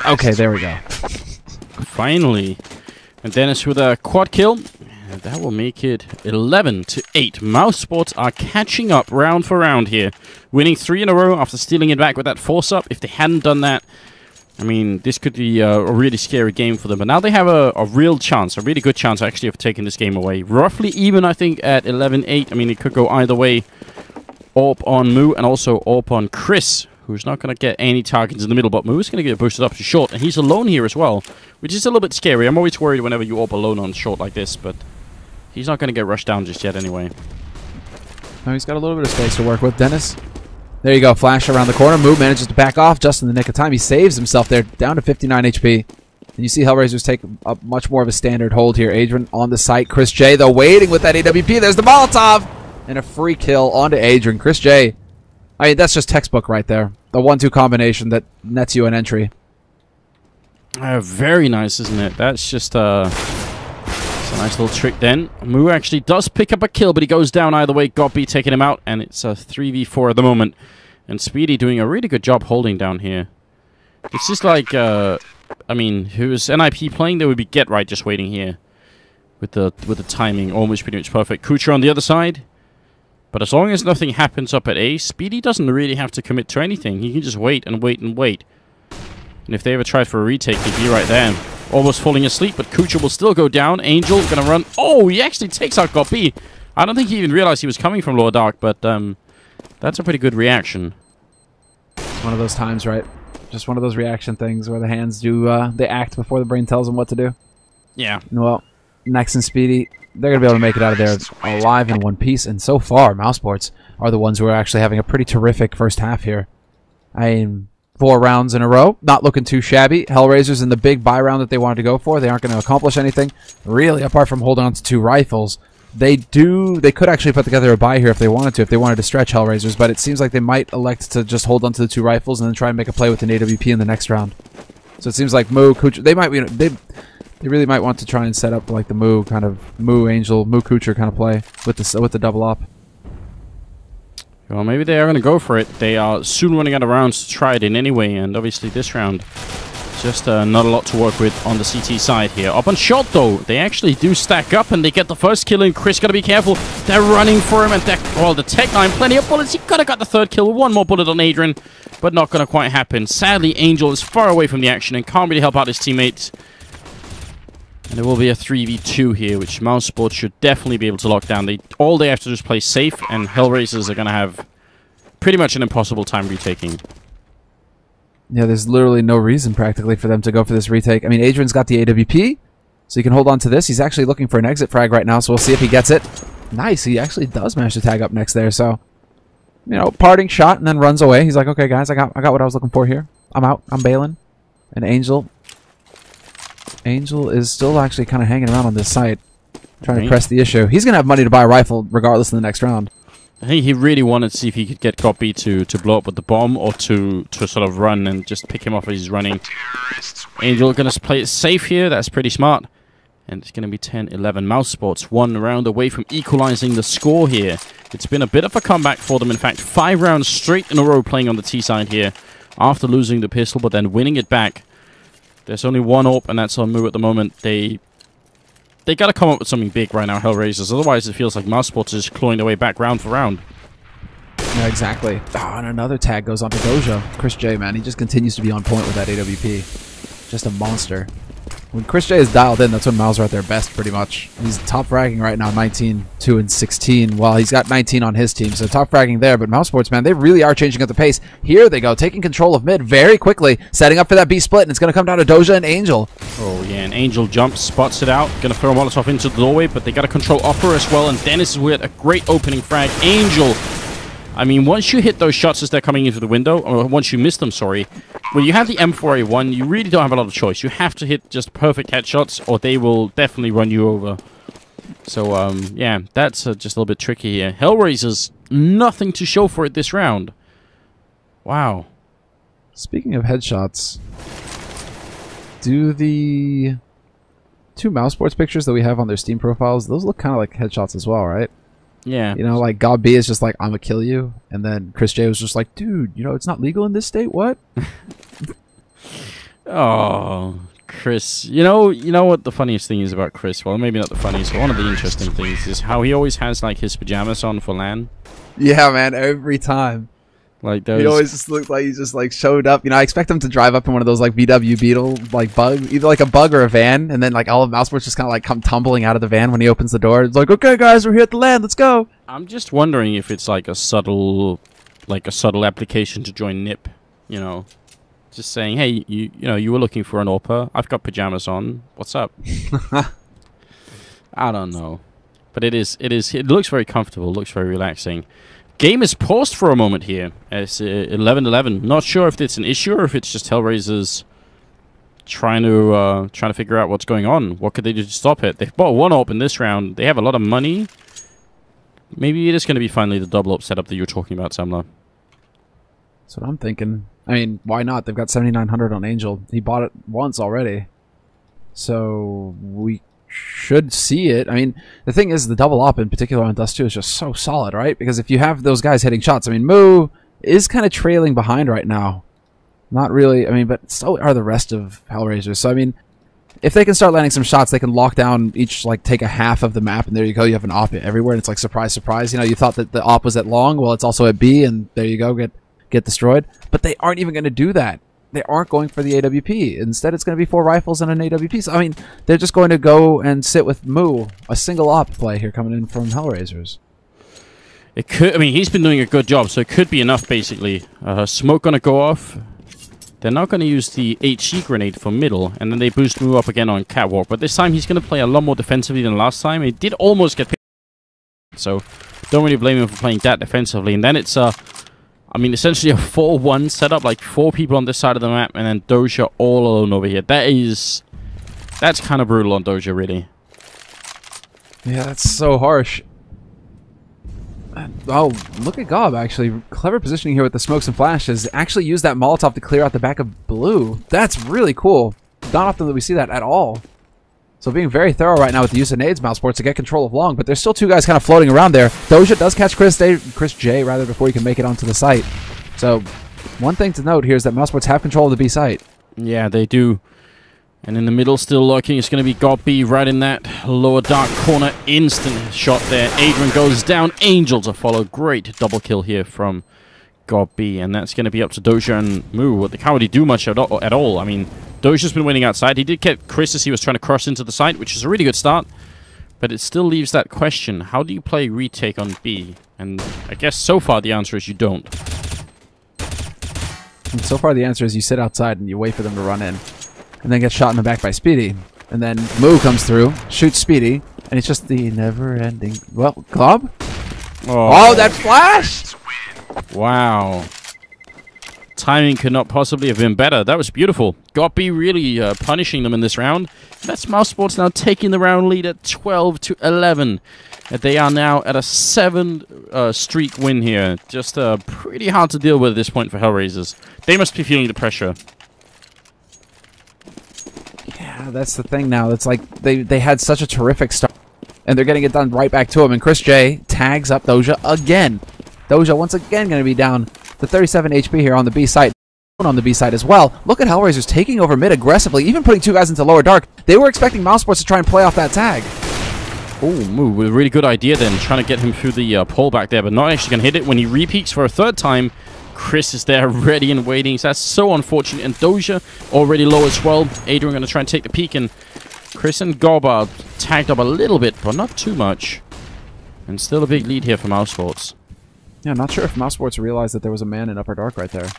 Okay, there we go. Finally. And Dennis with a quad kill. And that will make it 11-8. Mousesports are catching up round for round here. Winning 3 in a row after stealing it back with that force-up. If they hadn't done that, I mean, this could be a really scary game for them. But now they have a real chance, a really good chance actually of taking this game away. Roughly even, I think, at 11-8. I mean, it could go either way. AWP on Moo and also AWP on Chris, who's not going to get any targets in the middle, but Moo's going to get boosted up to short, and he's alone here as well, which is a little bit scary. I'm always worried whenever you AWP alone on short like this, but he's not going to get rushed down just yet anyway. No, he's got a little bit of space to work with. Dennis. There you go. Flash around the corner. Moo manages to back off just in the nick of time. He saves himself there, down to 59 HP. And you see HellRaisers take up much more of a standard hold here. Adrian on the site. Chris J, though, waiting with that AWP. There's the Molotov! And a free kill onto Adrian. Chris J. I mean, that's just textbook right there. The 1-2 combination that nets you an entry. Very nice, isn't it? That's just it's a nice little trick then. Moo actually does pick up a kill, but he goes down either way. Goppy taking him out, and it's a 3v4 at the moment. And Speedy doing a really good job holding down here. It's just like, I mean, if it was NIP playing, there would be Get Right just waiting here. With the timing almost pretty much perfect. Kucha on the other side. But as long as nothing happens up at A, Speedy doesn't really have to commit to anything. He can just wait and wait and wait. And if they ever tried for a retake, they'd be right there. Almost falling asleep, but Kucha will still go down. Angel gonna run. Oh, he actually takes out Goppy. I don't think he even realized he was coming from lower dark, but that's a pretty good reaction. It's one of those times, right? Just one of those reaction things where the hands do, they act before the brain tells them what to do. Yeah. Well, Nex and Speedy, they're going to be able to make it out of there alive in one piece. And so far, mousesports are the ones who are actually having a pretty terrific first half here. I mean, 4 rounds in a row. Not looking too shabby. HellRaisers in the big buy round that they wanted to go for. They aren't going to accomplish anything. Really, apart from holding on to 2 rifles. They could actually put together a buy here if they wanted to stretch HellRaisers. But it seems like they might elect to just hold on to the 2 rifles and then try and make a play with an AWP in the next round. So it seems like Moo, Kucha, they might, they really might want to try and set up like the Moo kind of Angel, Moo Kucher kind of play with the double up. Well, maybe they are going to go for it. They are soon running out of rounds to try it in anyway, and obviously this round, just not a lot to work with on the CT side here. Up on shot though, they actually do stack up and they get the first kill in. Chris got to be careful. They're running for him, and the tech line, plenty of bullets. He could have got the 3rd kill with 1 more bullet on Adrian, but not going to quite happen. Sadly, Angel is far away from the action and can't really help out his teammates. And it will be a 3v2 here, which mousesports should definitely be able to lock down. All they have to do is play safe, and HellRaisers are going to have pretty much an impossible time retaking. Yeah, there's literally no reason practically for them to go for this retake. I mean, Adrian's got the AWP, so he can hold on to this. He's actually looking for an exit frag right now, so we'll see if he gets it. Nice, he actually does manage to tag up next there, so, you know, parting shot and then runs away. He's like, okay, guys, I got what I was looking for here. I'm out. I'm bailing. And Angel is still actually kind of hanging around on this site, trying to press the issue. He's going to have money to buy a rifle regardless in the next round. I think he really wanted to see if he could get Copy to blow up with the bomb or to sort of run and just pick him off as he's running. Angel going to play it safe here. That's pretty smart. And it's going to be 10-11. mousesports 1 round away from equalizing the score here. It's been a bit of a comeback for them. In fact, 5 rounds straight in a row playing on the T side here after losing the pistol, but then winning it back. There's only one AWP, and that's on Moo at the moment. They got to come up with something big right now, HellRaisers. Otherwise, it feels like mousesports is clawing their way back round for round. Yeah, exactly. Oh, and another tag goes on to Doja. Chris J, man, he just continues to be on point with that AWP. Just a monster. When Chris J is dialed in, that's when Mouse are at their best, pretty much. He's top fragging right now, 19, 2, and 16. Well, he's got 19 on his team, so top fragging there. But mousesports, man, they really are changing up the pace. Here they go, taking control of mid very quickly, setting up for that B split, and it's going to come down to Doja and Angel. Oh, yeah, and Angel jumps, spots it out. Going to throw a Molotov into the doorway, but they got to control upper as well. And Dennis is with a great opening frag. Angel, I mean, once you hit those shots as they're coming into the window, or once you miss them, sorry, when you have the M4A1, you really don't have a lot of choice. You have to hit just perfect headshots, or they will definitely run you over. So, yeah, that's just a little bit tricky here. HellRaisers, nothing to show for it this round. Wow. Speaking of headshots, do the 2 mousesports pictures that we have on their Steam profiles, those look kind of like headshots as well, right? Yeah. You know, like God B is just like, I'm gonna kill you. And then Chris J was just like, dude, you know, it's not legal in this state. What? Oh, Chris. You know what the funniest thing is about Chris? Well, maybe not the funniest, but one of the interesting things is how he always has like his pajamas on for LAN. Yeah, man, every time. Like those. He always just looked like he just like showed up. You know, I expect him to drive up in one of those like VW Beetle like bug, either like a bug or a van, and then like all of mousesports just kind of like come tumbling out of the van when he opens the door. It's like, okay, guys, we're here at the LAN, let's go. I'm just wondering if it's like a subtle application to join NIP. You know, just saying, hey, you know, you were looking for an AWPer. I've got pajamas on. What's up? I don't know, but it looks very comfortable. Looks very relaxing. Game is paused for a moment here. It's 11-11. Not sure if it's an issue or if it's just HellRaisers trying to figure out what's going on. What could they do to stop it? They've bought 1 AWP in this round. They have a lot of money. Maybe it is going to be finally the double AWP setup that you were talking about, Samla. That's what I'm thinking. I mean, why not? They've got 7,900 on Angel. He bought it once already. So we should see it. I mean, the thing is, the double op in particular on Dust2 is just so solid, right? Because if you have those guys hitting shots, I mean, Moo is kind of trailing behind right now. Not really, I mean, but so are the rest of HellRaisers. So, I mean, if they can start landing some shots, they can lock down each, like, take a half of the map, and there you go, you have an op everywhere, and it's like, surprise, surprise. You know, you thought that the op was at long, well, it's also at B, and there you go, get destroyed. But they aren't even going to do that. They aren't going for the AWP. Instead, it's going to be 4 rifles and an AWP. So, I mean, they're just going to go and sit with Moo. A single op play here coming in from HellRaisers. It could. I mean, he's been doing a good job, so it could be enough, basically. Smoke going to go off. They're not going to use the HE grenade for middle, and then they boost Moo up again on catwalk. But this time, he's going to play a lot more defensively than last time. He did almost get picked, so don't really blame him for playing that defensively. And then it's I mean, essentially a 4-1 setup, like 4 people on this side of the map, and then Doja all alone over here. That's kind of brutal on Doja, really. Yeah, that's so harsh. Oh, look at Gob, actually. Clever positioning here with the smokes and flashes. Actually use that Molotov to clear out the back of Blue. That's really cool. Not often that we see that at all. So being very thorough right now with the use of nades, mousesports, to get control of long, but there's still 2 guys kind of floating around there. Doja does catch Chris J before he can make it onto the site. So one thing to note here is that mousesports have control of the B site. Yeah, they do. And in the middle, still lurking, it's going to be God B right in that lower dark corner. Instant shot there. Adrian goes down. Angel to follow. Great double kill here from God B. And that's going to be up to Doja and Moo. They can't really do much at all. I mean, Doja's been winning outside. He did get Chris as he was trying to cross into the site, which is a really good start. But it still leaves that question. How do you play retake on B? And I guess so far the answer is you don't. And so far the answer is you sit outside and you wait for them to run in. And then get shot in the back by Speedy. And then Moo comes through, shoots Speedy, and it's just the never-ending... Well, Glob? Oh, that flash! Wow. timing could not possibly have been better. That was beautiful. Goppy really punishing them in this round. That's mousesports now taking the round lead at 12-11. They are now at a 7 streak win here. Just pretty hard to deal with at this point for HellRaisers. They must be feeling the pressure. Yeah, that's the thing now. It's like they had such a terrific start, and they're getting it done right back to him. And Chris J tags up Doja again. Doja once again going to be down to 37 HP here on the B site. On the B side as well. Look at HellRaisers taking over mid aggressively, even putting 2 guys into lower dark. They were expecting mousesports to try and play off that tag. Oh, move with a really good idea then, trying to get him through the pole back there, but not actually going to hit it. When he repeats for a 3rd time, Chris is there ready and waiting. So that's so unfortunate. And Doja already low as well. Adrian going to try and take the peek, and Chris and Gob are tagged up a little bit, but not too much. And still a big lead here for mousesports. Yeah, not sure if mousesports realized that there was a man in upper dark right there.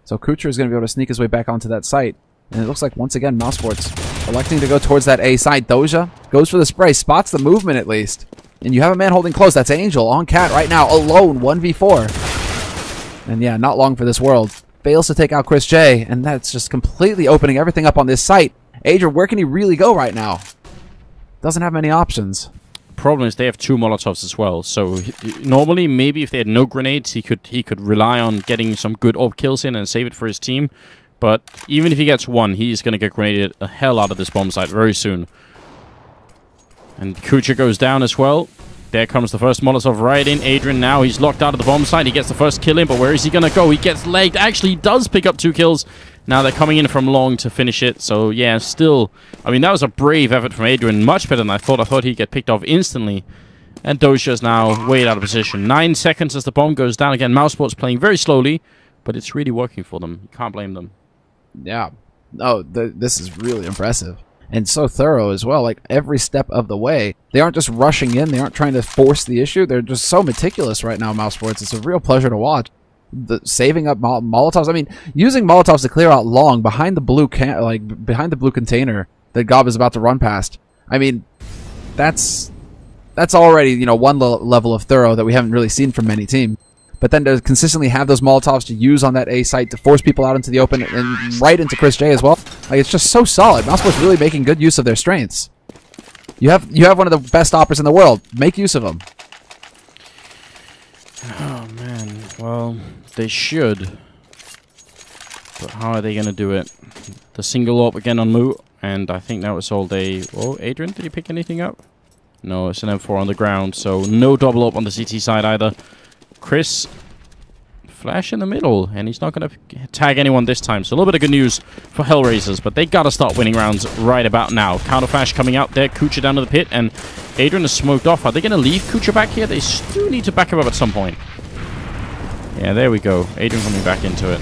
So Kucher is going to be able to sneak his way back onto that site. And it looks like, once again, mousesports electing to go towards that A site. Doja goes for the spray, spots the movement at least. And you have a man holding close. That's Angel on Cat right now, alone, 1v4. And yeah, not long for this world. Fails to take out Chris J, and that's just completely opening everything up on this site. Adrian, where can he really go right now? Doesn't have many options. Problem is they have 2 Molotovs as well, so normally maybe if they had no grenades he could rely on getting some good AWP kills in and save it for his team, but even if he gets 1, he's going to get grenaded a hell out of this bomb site very soon. And Kucher goes down as well. There comes the first Molotov right in. Adrian now, he's locked out of the bomb site. He gets the first kill in, but where is he going to go? He gets legged. Actually, he does pick up 2 kills. Now they're coming in from long to finish it. So, yeah, still... I mean, that was a brave effort from Adrian. Much better than I thought. I thought he'd get picked off instantly. And Doja's now way out of position. 9 seconds as the bomb goes down. Again, mousesports playing very slowly, but it's really working for them. You can't blame them. Yeah. Oh, this is really impressive. And so thorough as well, like every step of the way. They aren't just rushing in. They aren't trying to force the issue. They're just so meticulous right now, mousesports. It's a real pleasure to watch. Saving up Molotovs. I mean, using Molotovs to clear out long behind the blue behind the blue container that Gob is about to run past. I mean, that's already, you know, one level of thorough that we haven't really seen from many teams. But then to consistently have those Molotovs to use on that A site to force people out into the open and right into Chris J as well. Like, it's just so solid. mousesports really making good use of their strengths. You have one of the best operators in the world. Make use of them. Oh man, well, they should. But how are they going to do it? The single AWP again on Moo, and I think that was all they... Oh, Adrian, did he pick anything up? No, it's an M4 on the ground, so no double AWP on the CT side either. Chris, flash in the middle, and he's not going to tag anyone this time. So a little bit of good news for HellRaisers, but they got to start winning rounds right about now. Counter flash coming out there, Kucher down to the pit, and Adrian is smoked off. Are they going to leave Kucher back here? They still need to back him up at some point. Yeah, there we go. Adrian coming back into it.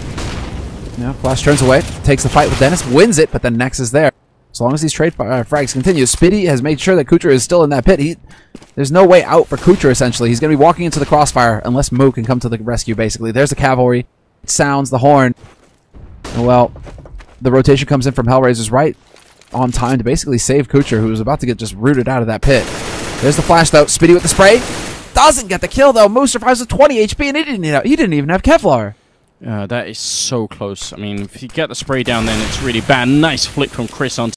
Yeah, Flash turns away, takes the fight with Dennis, wins it, but then Nex is there. As long as these trade frags continue, Spitty has made sure that Kucher is still in that pit. There's no way out for Kucher, essentially. He's going to be walking into the crossfire unless Moo can come to the rescue, basically. There's the cavalry. It sounds the horn. And, well, the rotation comes in from HellRaisers right on time to basically save Kucher, who was about to get just rooted out of that pit. There's the flash, though. Spitty with the spray. Doesn't get the kill, though. Moo survives with 20 HP, and he didn't even have Kevlar. That is so close. I mean, if you get the spray down, then it's really bad. Nice flick from Chris on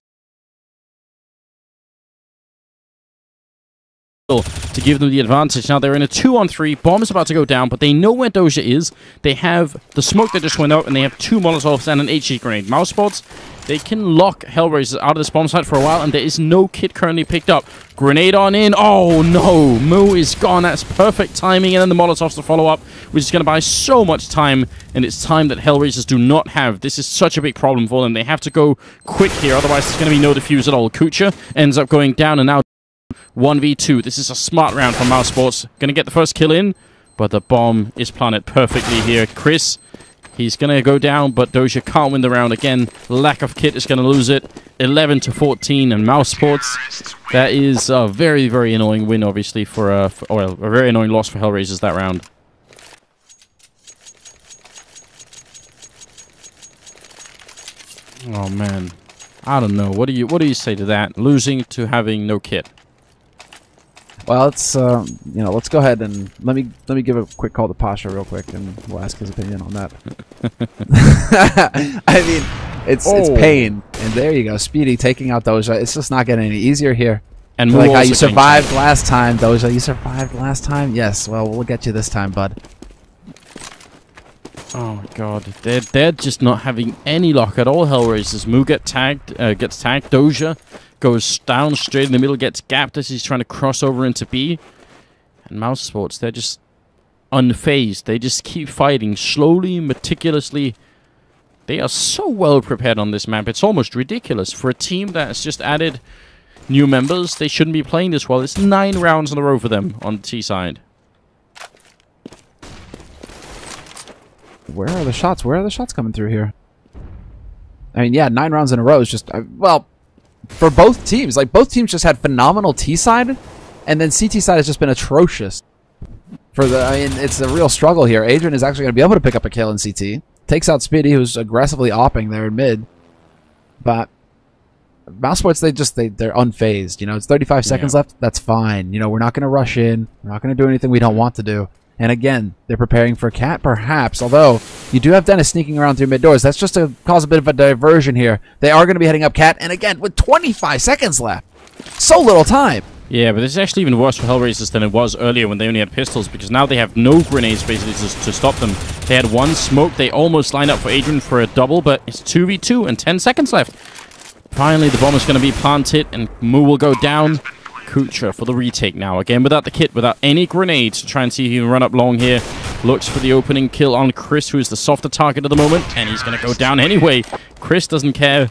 to give them the advantage. Now they're in a 2-on-3. Bomb is about to go down, but they know where Doja is. They have the smoke that just went out, and they have 2 Molotovs and an HE grenade. mousesports, they can lock HellRaisers out of this bomb site for a while, and there is no kit currently picked up. Grenade on in. Oh no, Moo is gone. That's perfect timing, and then the Molotovs to follow up, which is going to buy so much time, and it's time that HellRaisers do not have. This is such a big problem for them. They have to go quick here, otherwise there's going to be no defuse at all. Kucher ends up going down, and now 1v2. This is a smart round from mousesports. Gonna get the first kill in, but the bomb is planted perfectly here. Chris, he's gonna go down, but Doja can't win the round again. Lack of kit is gonna lose it. 11-14, and mousesports. That is a very, very annoying win, obviously, a very annoying loss for HellRaisers that round. Oh man, I don't know. What do you say to that? Losing to having no kit. Well, let's let's go ahead and let me give a quick call to Pasha real quick, and we'll ask his opinion on that. I mean, it's pain, and there you go, Speedy taking out Doja. It's just not getting any easier here. And like how you survived last time, Doja. You survived last time. Yes. Well, we'll get you this time, bud. Oh my god, they're just not having any luck at all. HellRaisers. Moo gets tagged. Doja goes down straight in the middle, gets gapped as he's trying to cross over into B. And mousesports, they're just unfazed. They just keep fighting slowly, meticulously. They are so well prepared on this map. It's almost ridiculous for a team that has just added new members. They shouldn't be playing this well. It's 9 rounds in a row for them on the T side. Where are the shots? Where are the shots coming through here? I mean, yeah, 9 rounds in a row is just well, for both teams. Like, both teams just had phenomenal T side, and then CT side has just been atrocious. I mean, it's a real struggle here. Adrian is actually going to be able to pick up a kill in CT. Takes out Speedy, who's aggressively opping there in mid. But mousesports, they're unfazed. You know, it's 35 seconds left. That's fine. You know, we're not going to rush in. We're not going to do anything we don't want to do. And again, they're preparing for Cat, perhaps. Although, you do have Dennis sneaking around through mid doors. That's just to cause a bit of a diversion here. They are going to be heading up Cat. And again, with 25 seconds left. So little time. Yeah, but this is actually even worse for HellRaisers than it was earlier when they only had pistols, because now they have no grenades basically to stop them. They had one smoke. They almost lined up for Adrian for a double, but it's 2v2 and 10 seconds left. Finally, the bomb is going to be planted, and Moo will go down. Kucha for the retake now. Again, without the kit, without any grenades, to try and see if he can run up long here. Looks for the opening kill on Chris, who is the softer target at the moment, and he's going to go down anyway. Chris doesn't care,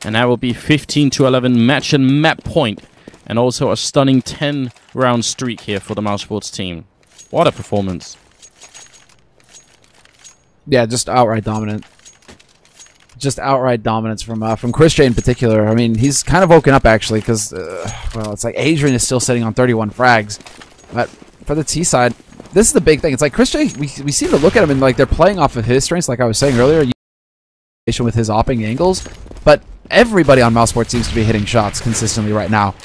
and that will be 15-11 match and map point, and also a stunning 10-round streak here for the mousesports team. What a performance. Yeah, just outright dominant. Just outright dominance from Chris J in particular. I mean, he's kind of woken up, actually, because, well, it's like Adrian is still sitting on 31 frags. But for the T side, this is the big thing. It's like Chris J, we seem to look at him and, like, they're playing off of his strengths, like I was saying earlier, with his opping angles. But everybody on mousesports seems to be hitting shots consistently right now.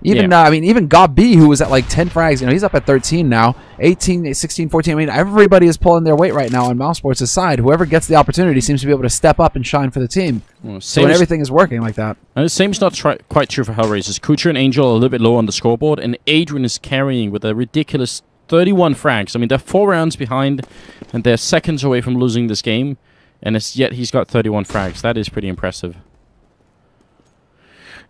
Even, I mean, even Gob B, who was at like 10 frags, you know, he's up at 13 now. 18, 16, 14. I mean, everybody is pulling their weight right now on mousesports' side. Whoever gets the opportunity seems to be able to step up and shine for the team. Well, so when everything is working like that. And the same's not quite true for HellRaisers. Kucha and Angel are a little bit low on the scoreboard, and Adrian is carrying with a ridiculous 31 frags. I mean, they're 4 rounds behind, and they're seconds away from losing this game, and yet he's got 31 frags. That is pretty impressive.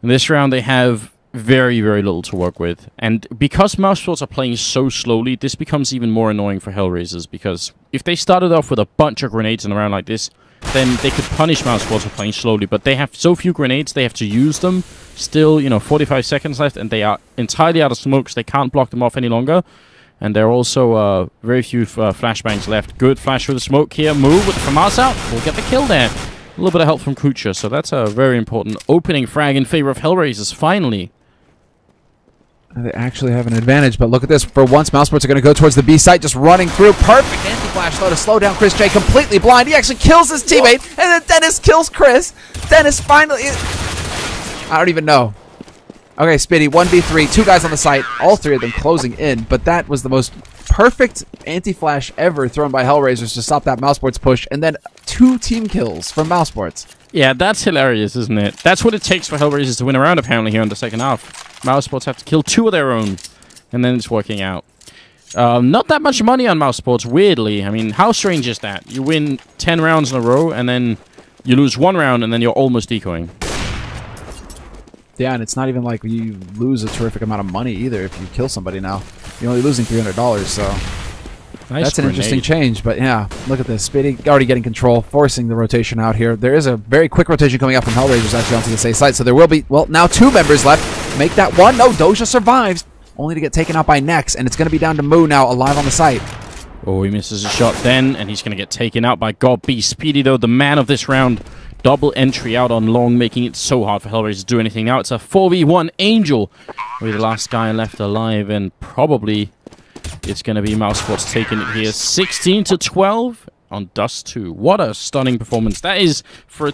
In this round, they have very, very little to work with. And because mousesports are playing so slowly, this becomes even more annoying for HellRaisers, because if they started off with a bunch of grenades in a round like this, then they could punish mousesports for playing slowly. But they have so few grenades, they have to use them. Still, you know, 45 seconds left, and they are entirely out of smokes. They can't block them off any longer. And there are also very few flashbangs left. Good flash with the smoke here. Move with the FAMAS out. We'll get the kill there. A little bit of help from Kucha, so that's a very important opening frag in favor of HellRaisers, finally. They actually have an advantage, but look at this. For once, mousesports are going to go towards the B site, just running through. Perfect anti-flash though to slow down Chris J. Completely blind. He actually kills his teammate, and then Dennis kills Chris. Dennis finally... I don't even know. Okay, Spitty, 1v3, 2 guys on the site, all 3 of them closing in, but that was the most perfect anti-flash ever thrown by HellRaisers to stop that mousesports push, and then 2 team kills from mousesports. Yeah, that's hilarious, isn't it? That's what it takes for HellRaisers to win a round, apparently, here in the second half. mousesports have to kill 2 of their own, and then it's working out. Not that much money on mousesports, weirdly. I mean, how strange is that? You win 10 rounds in a row, and then you lose 1 round, and then you're almost decoying. Yeah, and it's not even like you lose a terrific amount of money either if you kill somebody now. You're only losing $300, so... Nice That's an interesting change, but yeah, look at this. Spitty already getting control, forcing the rotation out here. There is a very quick rotation coming up from HellRaisers actually onto the safe side, so there will be, well, now 2 members left. Make that 1. No, Doja survives, only to get taken out by Nex, and it's going to be down to Moo now, alive on the site. Oh, he misses a shot then, and he's going to get taken out by God B. Speedy, though, the man of this round. Double entry out on long, making it so hard for HellRaisers to do anything. Now it's a 4v1 Angel with the last guy left alive, and probably it's going to be mousesports taking it here. 16-12 on Dust2. What a stunning performance that is for a